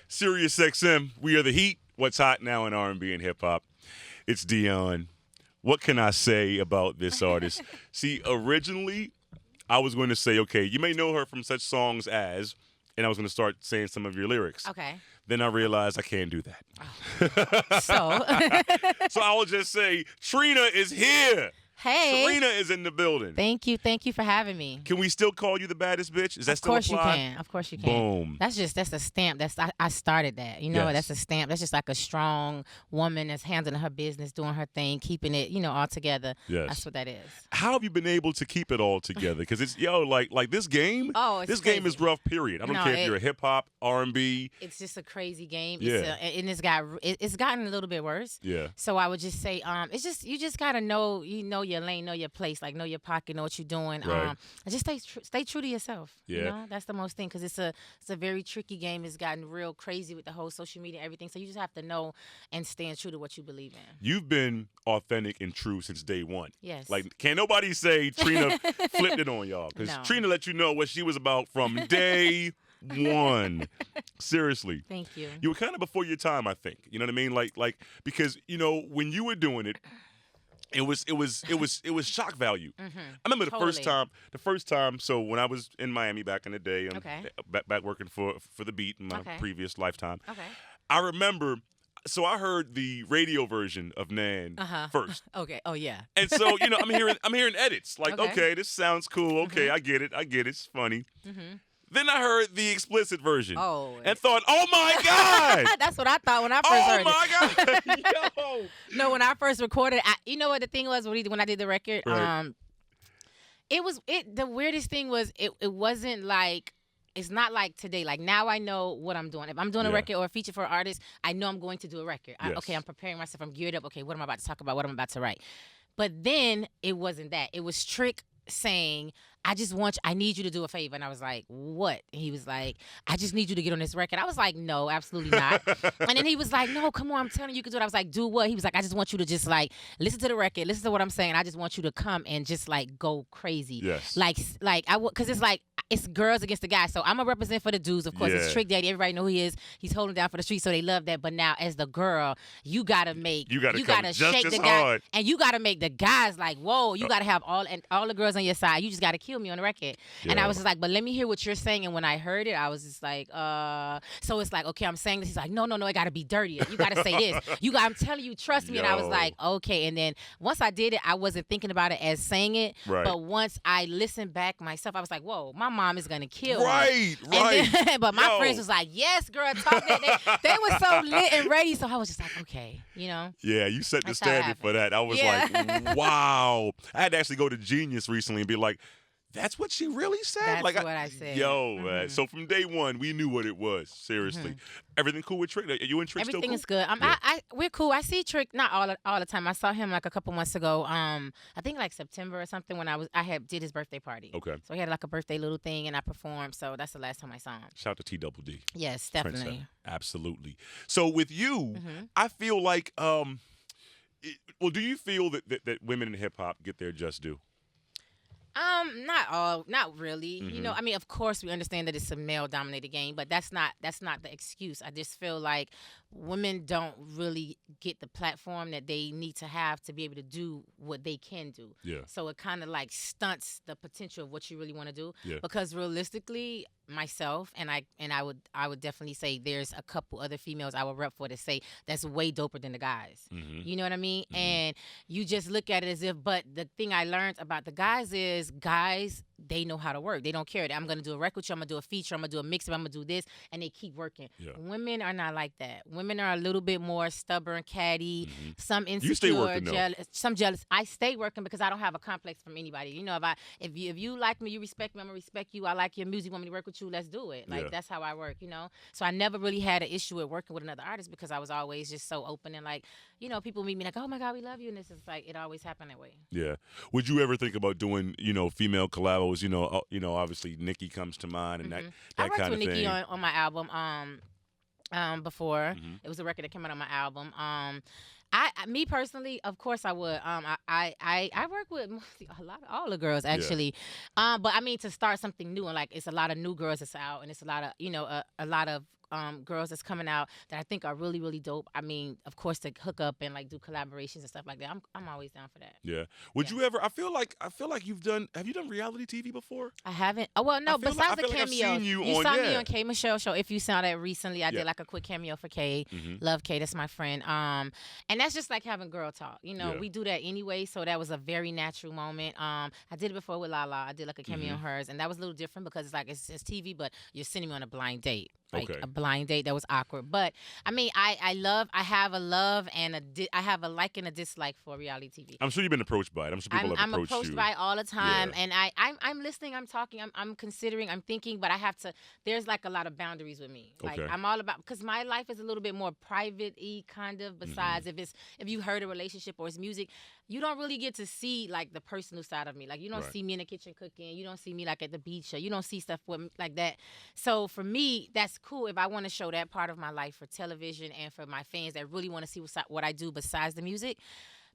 Sirius XM, we are the heat. What's hot now in R&B and hip hop? It's Dion. What can I say about this artist? See, originally, I was going to say, okay, you may know her from such songs as, and I was going to start saying some of your lyrics. Okay. Then I realized I can't do that. Oh. So. So I will just say, Trina is here. Hey. Trina is in the building. Thank you for having me. Can we still call you the baddest bitch? Is that Of still course apply? you can. Of course you can. Boom. That's a stamp. I started that. You know, Yes. that's a stamp. That's just like a strong woman that's handling her business, doing her thing, keeping it, all together. Yes. That's what that is. How have you been able to keep it all together? Because it's like this game. Oh, it's this game is crazy. rough. Period. I don't No, care if you're a hip hop, R&B. It's just a crazy game. Yeah. And it's gotten a little bit worse. Yeah. So I would just say, it's just you just gotta know, your lane, know your place, like know your pocket, know what you're doing. Right. And just stay true to yourself. Yeah. You know, that's the most thing because it's a very tricky game. It's gotten real crazy with the whole social media and everything. So you just have to know and stand true to what you believe in. You've been authentic and true since day one. Yes. Like, can't nobody say Trina flipped it on y'all. Because No. Trina let you know what she was about from day one. Seriously. Thank you. You were kind of before your time, I think. You know what I mean? Like because, when you were doing it, it was shock value. Mm-hmm. I remember the Totally. first time. So when I was in Miami back in the day, Okay. back working for the Beat in my Okay. previous lifetime, Okay. I remember. So I heard the radio version of Nan first, Okay. Oh yeah. and so I'm hearing edits like, Okay. okay, this sounds cool. Okay, I get it. It's funny. Mm-hmm. Then I heard the explicit version Oh. and thought, oh my god. That's what I thought when I first heard it. Oh my god! Yo, No, when I first recorded, you know what the thing was when I did the record. Right. The weirdest thing was it wasn't like. It's not like today. Like now I know what I'm doing. If I'm doing a Yeah. record or a feature for an artist, I know I'm going to do a record. Yes. Okay, I'm preparing myself. I'm geared up. Okay, what am I about to talk about? What am I about to write? But then it wasn't that. It was Trick saying, I need you to do a favor. And I was like, what? And he was like, I just need you to get on this record. I was like, no, absolutely not. And then he was like, no, come on, I'm telling you, you can do it. I was like, do what? He was like, I just want you to just like, listen to the record, listen to what I'm saying. I just want you to come and just like go crazy. Yes. Because it's like, it's girls against the guys. So I'm going to represent for the dudes. Of course, Yeah. it's Trick Daddy. Everybody know who he is. He's holding down for the street, so they love that. But now, as the girl, you got to come just shake as the guy. hard. And you got to make the guys like, whoa, you got to have all the girls on your side. You just got to kill me on the record. And Yeah. I was just like, but let me hear what you're saying. And when I heard it, I was just like, so it's like, okay, I'm saying this. He's like, no, it got to be dirtier. You got to say this. I'm telling you, trust me. And I was Yo. like, okay. And then once I did it, I wasn't thinking about it as saying it. Right. But once I listened back myself, I was like, whoa, my mom is going to kill me. Right. And then, but my Yo. friends was like, yes, girl, talk that. They were so lit and ready. So I was just like, okay, Yeah, you set the That's how it standard for that. I was Yeah. like, wow. I had to actually go to Genius recently and be like, that's what she really said? That's like, what I said. Yo, Mhm. man. So from day one, we knew what it was. Seriously. Everything cool with Trick? Are you and Trick Everything still cool? is good. Yeah. We're cool. I see Trick not all the time. I saw him like a couple months ago. I think like September or something when I did his birthday party. Okay. So he had like a birthday little thing and I performed. So that's the last time I saw him. Shout out to T-Double D. Yes, Trendsetter. definitely. Absolutely. So with you, Mhm. I feel like, do you feel that women in hip-hop get their just due? Not really. Mhm. You know, I mean, of course we understand that it's a male-dominated game, but that's not the excuse. I just feel like women don't really get the platform that they need to have to be able to do what they can do. Yeah. So it kind of like stunts the potential of what you really want to do. Yeah. Because realistically, myself and I would definitely say there's a couple other females I would rep for to say that's way doper than the guys. Mm-hmm. You know what I mean? Mhm. And you just look at it as if, but the thing I learned about the guys is guys, they know how to work. They don't care. I'm going to do a record with you. I'm going to do a feature. I'm going to do a mix. I'm going to do this. And they keep working. Yeah. Women are not like that. Women are a little bit more stubborn, catty, Mhm. some insecure, You stay working, though. jealous, some jealous. I stay working because I don't have a complex from anybody. You know, if you like me, you respect me, I'm going to respect you. I like your music, want me to work with you, let's do it. Like, Yeah. that's how I work, you know? So I never really had an issue with working with another artist because I was always just so open and like, you know, people meet me like, oh my God, we love you. And it's just like, it always happened that way. Yeah. Would you ever think about doing, female collabos? Obviously Nicki comes to mind and I that worked kind with of Nicki thing. on my album before. Mhm. It was a record that came out on my album. Me personally, of course I would. I work with all the girls actually. But I mean to start something new and like it's a lot of new girls that's out and it's a lot of a lot of girls that's coming out that I think are really, really dope. I mean, of course, to hook up and like do collaborations and stuff like that. I'm always down for that. Yeah. Would Yeah. you ever? I feel like you've done. Have you done reality TV before? I haven't. Oh well, I no. feel like, Besides I the feel like I've cameo, seen you you on. saw me Yeah. on K Michelle show. If you saw that recently, I Yeah. did like a quick cameo for Kay. Mhm. Love Kay. That's my friend. And that's just like having girl talk. You know, Yeah. we do that anyway, so that was a very natural moment. I did it before with Lala. I did like a cameo on Mhm. hers, and that was a little different because it's like it's TV, but you're sending me on a blind date. Like Okay. a blind date that was awkward, but I mean, I have a love and I have a like and a dislike for reality TV. I'm sure you've been approached by it. I'm sure people have I'm approached approached you. by it all the time, Yeah. and I'm listening, I'm talking, I'm considering, I'm thinking, but I have to. There's like a lot of boundaries with me. Like Okay. I'm all about because my life is a little bit more private-y kind of. Besides, if you heard a relationship or it's music, you don't really get to see like the personal side of me. Like you don't Right. see me in the kitchen cooking. You don't see me like at the beach, or you don't see stuff with like that. So for me, that's cool if I want to show that part of my life for television and for my fans that really want to see what I do besides the music.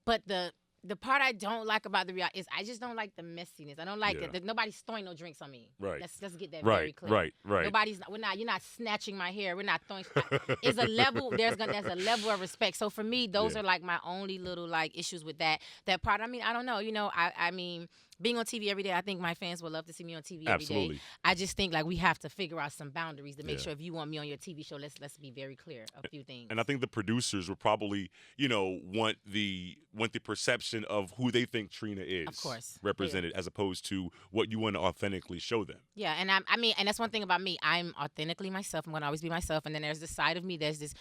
But the part I don't like about the reality is I just don't like the messiness. I don't like Yeah. that nobody's throwing no drinks on me. Right. Let's get that very Right. clear. Right. Nobody's you're not snatching my hair. We're not throwing. It's a level. There's a level of respect. So for me, those Yeah. are like my only little like issues with that part. I mean, I don't know. You know, I mean, being on TV every day, I think my fans would love to see me on TV every day. Absolutely. I just think like we have to figure out some boundaries to make Yeah. sure if you want me on your TV show, let's be very clear a few things. And I think the producers will probably, want the perception of who they think Trina is, Of course. represented, as opposed to what you want to authentically show them. Yeah, and I mean, and that's one thing about me. I'm authentically myself. I'm gonna always be myself. And then there's this side of me. There's this,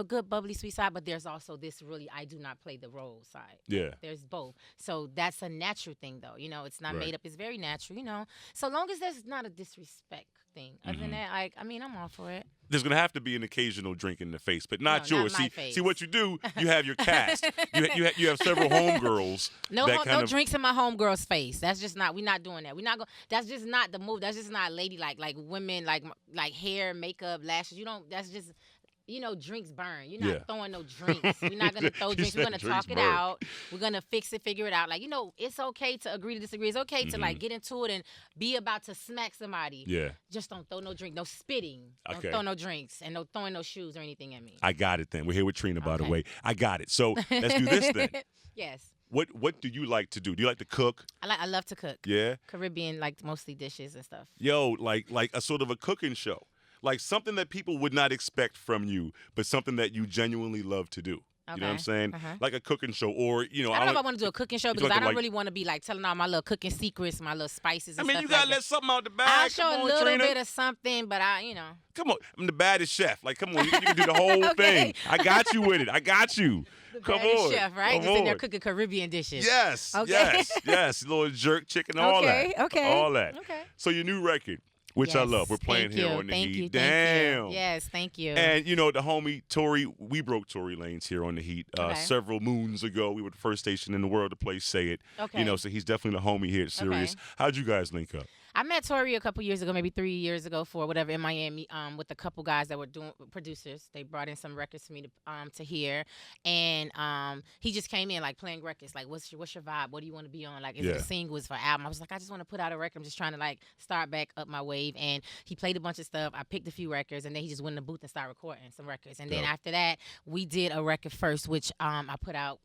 good, bubbly, sweet side. But there's also this really, I do not play the role side. Yeah. There's both. So that's a natural thing, though. It's not Right. made up. It's very natural. So long as there's not a disrespect thing. Other than that, like, I mean, I'm all for it. There's gonna have to be an occasional drink in the face, but not No, not yours. my see, face. see what you do. You have your cast. you have several homegirls. No, that kind no of, drinks in my homegirl's face. That's just not. We're not doing that. We're not going. That's just not the move. That's just not ladylike. Like women, like hair, makeup, lashes. You don't. That's just. Drinks burn. You're not Yeah. throwing no drinks. We're not gonna throw You drinks. We're said gonna drinks talk it burn. out. We're gonna fix it, figure it out. Like it's okay to agree to disagree. It's okay to like get into it and be about to smack somebody. Yeah. Just don't throw no drink, no spitting. Don't Okay. throw no drinks and no throwing no shoes or anything at me. I got it then. We're here with Trina, by the Okay. way. I got it. So let's do this then. Yes, What do you like to do? Do you like to cook? I love to cook. Yeah. Caribbean, like mostly dishes and stuff. Yo, like a sort of a cooking show. Like something that people would not expect from you, but something that you genuinely love to do. You know what I'm Okay. saying? Uh-huh. Like a cooking show, or I don't know if I want to do a cooking show you because like I to, don't like- really want to be like telling all my little cooking secrets, my little spices I and mean, stuff you gotta like let that. something out the bag. I'll show Come a on, little Trina. bit of something, but Come on, I'm the baddest chef. Like, come on, you can do the whole Okay. thing. I got you with it. I got you. Come baddest on, chef, right? Come Just in there on. cooking Caribbean dishes. Yes, Okay. yes. Little jerk chicken, all that. Okay. All that. Okay. So your new record, which I Yes, love. We're playing thank here you, on the thank Heat. you, Damn. Thank you. Yes, thank you. And the homie Tory, we broke Tory Lanez here on the Heat Okay. several moons ago. We were the first station in the world to play "Say It." Okay. So he's definitely the homie here at Sirius. How'd you guys link up? I met Tori a couple years ago, maybe 3 years ago, for whatever in Miami, with a couple guys that were doing producers. They brought in some records for me to hear, and he just came in like playing records, like what's your vibe? What do you want to be on? Like is it Yeah. a single? Is it for album? I was like, I just want to put out a record. I'm just trying to like start back up my wave, and he played a bunch of stuff. I picked a few records, and then he just went in the booth and started recording some records. And then Dope. after that, we did a record first, which I put out.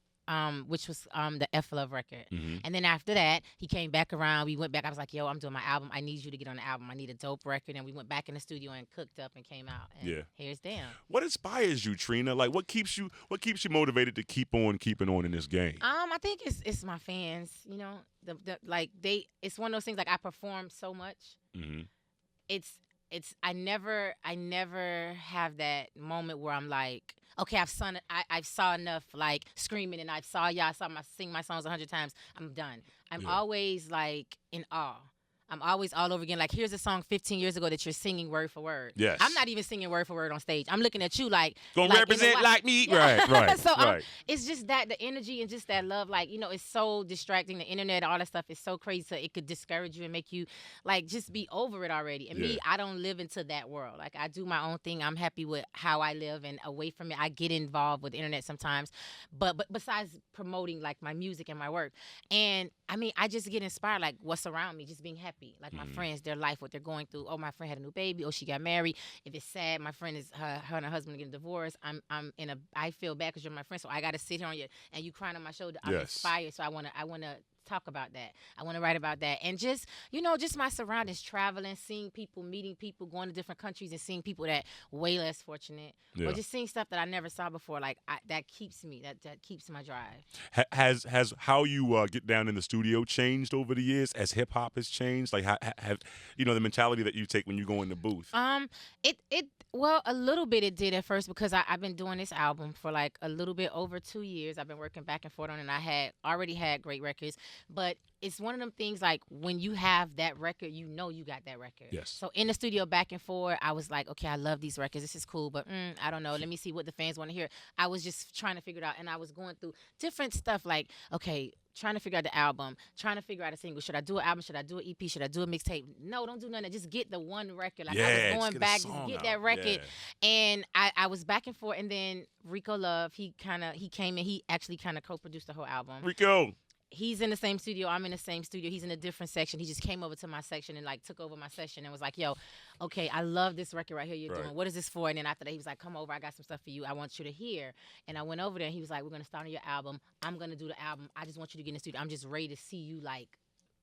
Which was the F Love record. Mhm. And then after that, he came back around. We went back. I was like, yo, I'm doing my album. I need you to get on the album. I need a dope record. And we went back in the studio and cooked up and came out. And Yeah. here's Damn. What inspires you, Trina? Like, what keeps you motivated to keep on keeping on in this game? I think it's my fans, it's one of those things like I perform so much. Mm-hmm. It's I never have that moment where I'm like, okay, I've saw enough like screaming and I sing my songs 100 times. I'm done. I'm Yeah. always like in awe. I'm always all over again. Like, here's a song 15 years ago that you're singing word for word. Yes. I'm not even singing word for word on stage. I'm looking at you like Gonna like, represent in a- like me. Yeah. Right. So right. it's just that the energy and just that love, like, it's so distracting. The internet, all that stuff is so crazy. So it could discourage you and make you like just be over it already. And Yeah. me, I don't live into that world. Like, I do my own thing. I'm happy with how I live, and away from it, I get involved with the internet sometimes. But besides promoting like my music and my work, and I mean, I just get inspired, like what's around me, just being happy. happy. Like my friends, their life, what they're going through. Oh, my friend had a new baby. Oh, she got married. If it's sad, my friend is her and her husband getting divorced. I feel bad because you're my friend, so I got to sit here on you and you crying on my shoulder. I'm Yes. inspired, so I wanna talk about that. I want to write about that, and just just my surroundings, traveling, seeing people, meeting people, going to different countries, and seeing people that way less fortunate, Yeah. or just seeing stuff that I never saw before. Like that keeps me. That keeps my drive. Has how you get down in the studio changed over the years as hip hop has changed? Like have the mentality that you take when you go in the booth? Well, a little bit it did at first because I've been doing this album for like a little bit over 2 years. I've been working back and forth on it, and I had already had great records. But it's one of them things like when you have that record, you got that record. Yes. So in the studio back and forth, I was like, okay, I love these records. This is cool, but I don't know. Let me see what the fans want to hear. I was just trying to figure it out, and I was going through different stuff like, okay, trying to figure out the album, trying to figure out a single. Should I do an album? Should I do an EP? Should I do a mixtape? No, don't do none of that. Just get the one record. Like I was going back, just get that record. Yeah. And I was back and forth. And then Rico Love, he came in. He actually kind of co-produced the whole album. Rico. He's in the same studio. I'm in the same studio. He's in a different section. He just came over to my section and like took over my session and was like, yo, okay, I love this record right here you're doing. What is this for? And then after that, he was like, come over. I got some stuff for you. I want you to hear. And I went over there and he was like, we're going to start on your album. I'm going to do the album. I just want you to get in the studio. I'm just ready to see you like.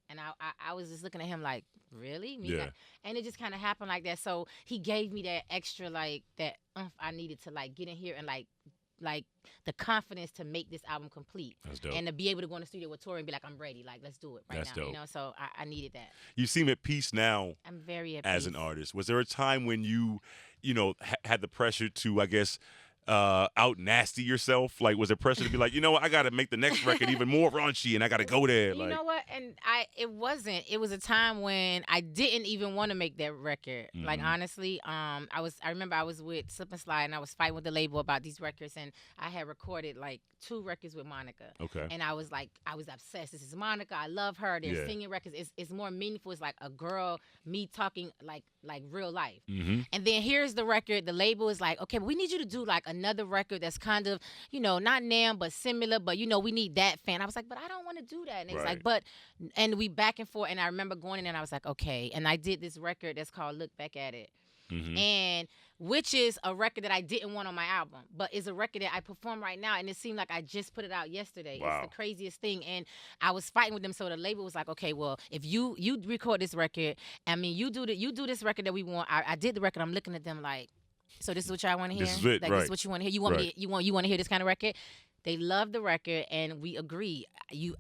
And I was just looking at him like, really? Me? Yeah. And it just kind of happened like that. So he gave me that extra like that I needed to like get in here and like the confidence to make this album complete. That's dope. And to be able to go in the studio with Tori and be like, I'm ready. Like, let's do it right That's now. dope. So I needed that. You seem at peace now. I'm very at as peace. an artist. Was there a time when you had the pressure to, I guess, out nasty yourself? Like, was there pressure to be like, I got to make the next record even more raunchy, and I got to go there? You know what? And it wasn't. It was a time when I didn't even want to make that record. Mm-hmm. Like honestly, I remember I was with Slip and Slide, and I was fighting with the label about these records, and I had recorded like 2 records with Monica. Okay. And I was obsessed. This is Monica. I love her. They're singing records. It's more meaningful. It's like a girl, me talking like real life. Mm-hmm. And then here's the record. The label is like, okay, but we need you to do like another record that's kind of, not NAMM, but similar, but we need that fan. I was like, but I don't want to do that. And it's like, and we back and forth. And I remember going in and I was like, okay. And I did this record that's called Look Back at It. Mm-hmm. And which is a record that I didn't want on my album, but is a record that I perform right now, and it seemed like I just put it out yesterday. Wow. It's the craziest thing, and I was fighting with them, so the label was like, okay, well, if you record this record, I mean, you do this record that we want. I did the record. I'm looking at them like, so this is what y'all want to hear? This is it, like, right. This is what you want to hear? You want to hear this kind of record? They love the record, and we agree.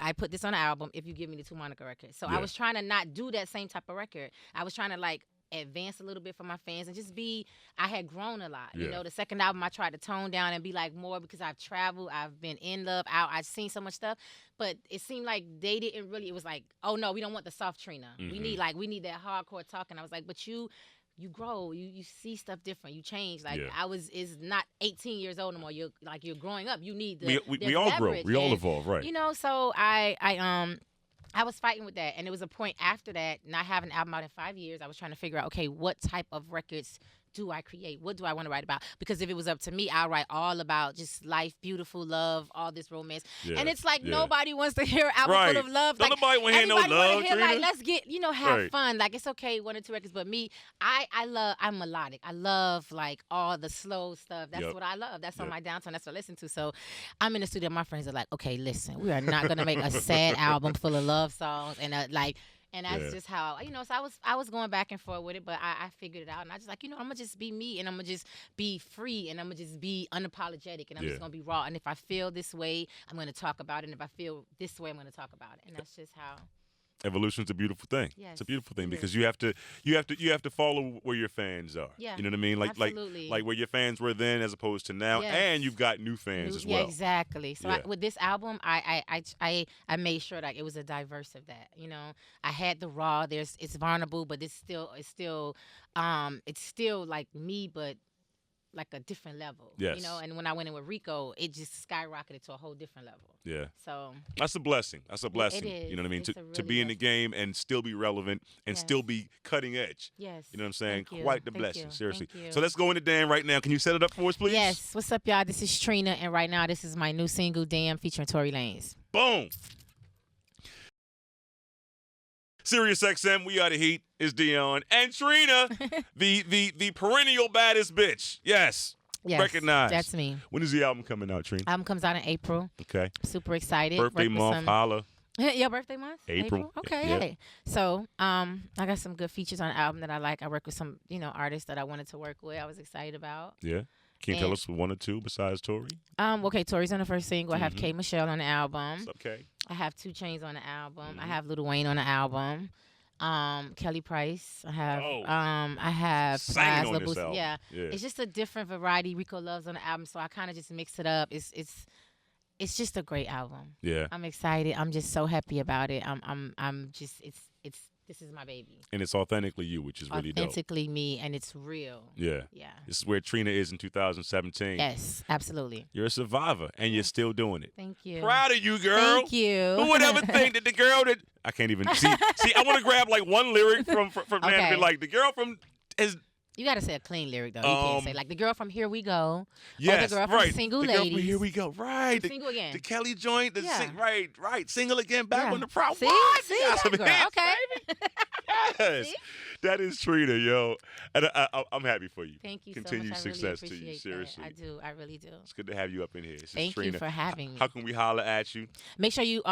I put this on the album if you give me the 2 Monica records. So I was trying to not do that same type of record. I was trying to like advance a little bit for my fans and just be. I had grown a lot. Yeah. The second album I tried to tone down and be like more because I've traveled, I've been in love, out, I've seen so much stuff. But it seemed like they didn't really. It was like, oh no, we don't want the soft Trina. Mm-hmm. We need that hardcore talk. And I was like, but you grow, you see stuff different, you change. Like is not 18 years old anymore. You're growing up. You need the we all grow, we all evolve, right? So I was fighting with that, and it was a point after that, not having an album out in 5 years. I was trying to figure out, okay, what type of records do I create? What do I want to write about? Because if it was up to me, I'll write all about just life, beautiful love, all this romance. Yeah. And it's like nobody wants to hear an album full of love. Don't like, nobody want to hear no love, hear, Trina. like, let's get, have fun. Like, it's okay, 1 or 2 records. But me, I'm melodic. I love, like, all the slow stuff. That's what I love. That's on my downtime. That's what I listen to. So I'm in the studio. My friends are like, okay, listen, we are not going to make a sad album full of love songs. And, and that's just how, so I was going back and forth with it, but I figured it out. And I just like, I'm going to just be me, and I'm going to just be free, and I'm going to just be unapologetic, and I'm just going to be raw. And if I feel this way, I'm going to talk about it. And if I feel this way, I'm going to talk about it. And that's just how. Evolution's a beautiful thing. Yes, it's a beautiful thing because you have to follow where your fans are. Yeah, you know what I mean? absolutely. Like where your fans were then as opposed to now, and you've got new fans as well. Yeah, exactly. So with this album, I made sure that it was a diverse of that. I had the raw. It's vulnerable, but it's still like me, but like a different level. Yes. And when I went in with Rico, it just skyrocketed to a whole different level. Yeah. So that's a blessing. That's a blessing. It is. You know what I mean? It's To really be in the game and still be relevant and still be cutting edge. Yes. You know what I'm saying? Thank you. Quite the Thank blessing. you. Seriously. Thank you. So let's go into Dan right now. Can you set it up for us, please? Yes. What's up, y'all? This is Trina, and right now this is my new single, Damn, featuring Tory Lanez. Boom. Sirius XM, we are the heat. Is Dion and Trina, the perennial baddest bitch. Yes. Yes, Recognize. that's me. When is the album coming out, Trina? Album comes out in April. Okay. Super excited. Birthday Work with month, holla. Your birthday month? April. Okay. Yeah. Hey. So, I got some good features on the album that I like. I work with some, artists that I wanted to work with. I was excited about. Yeah. Can you tell us one or two besides Tori? Okay, Tori's on the first single. I have K Michelle on the album. What's up, K? I have 2 Chainz on the album. I have Lil Wayne on the album. Kelly Price. I have Singing on Lil this Boosie. album. Yeah. Yeah. It's just a different variety. Rico Love's on the album, so I kind of just mix it up. It's just a great album. Yeah. I'm excited. I'm just so happy about it. I'm just this is my baby. And it's authentically you, which is really dope. Authentically me, and it's real. Yeah. Yeah. This is where Trina is in 2017. Yes, absolutely. You're a survivor, and you're still doing it. Thank you. Proud of you, girl. Thank you. Who would ever think that the girl that I can't even see? I want to grab like one lyric from Nan and be like the girl from is. You gotta say a clean lyric though. You can't say like the girl from Here We Go. Yes, or the girl from right. Single the girl Ladies. From Here We Go. Right. Single again. The Kelly joint. Yeah. Right. Single again. Back on the proud. See? What? See? Got some That girl. hits, Okay. baby. Yes. See? That is Trina, yo. And I'm happy for you. Thank you Continued so much. success I really to you. appreciate Seriously. that. I do. I really do. It's good to have you up in here. This is Thank Trina. you for having me. How can we holler at you? Make sure you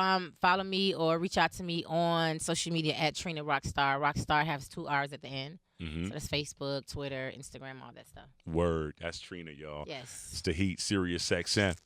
follow me or reach out to me on social media at Trina Rockstar. Rockstar has 2 R's at the end. Mm-hmm. So that's Facebook, Twitter, Instagram, all that stuff. Word. That's Trina, y'all. Yes. It's the heat. Sirius XM.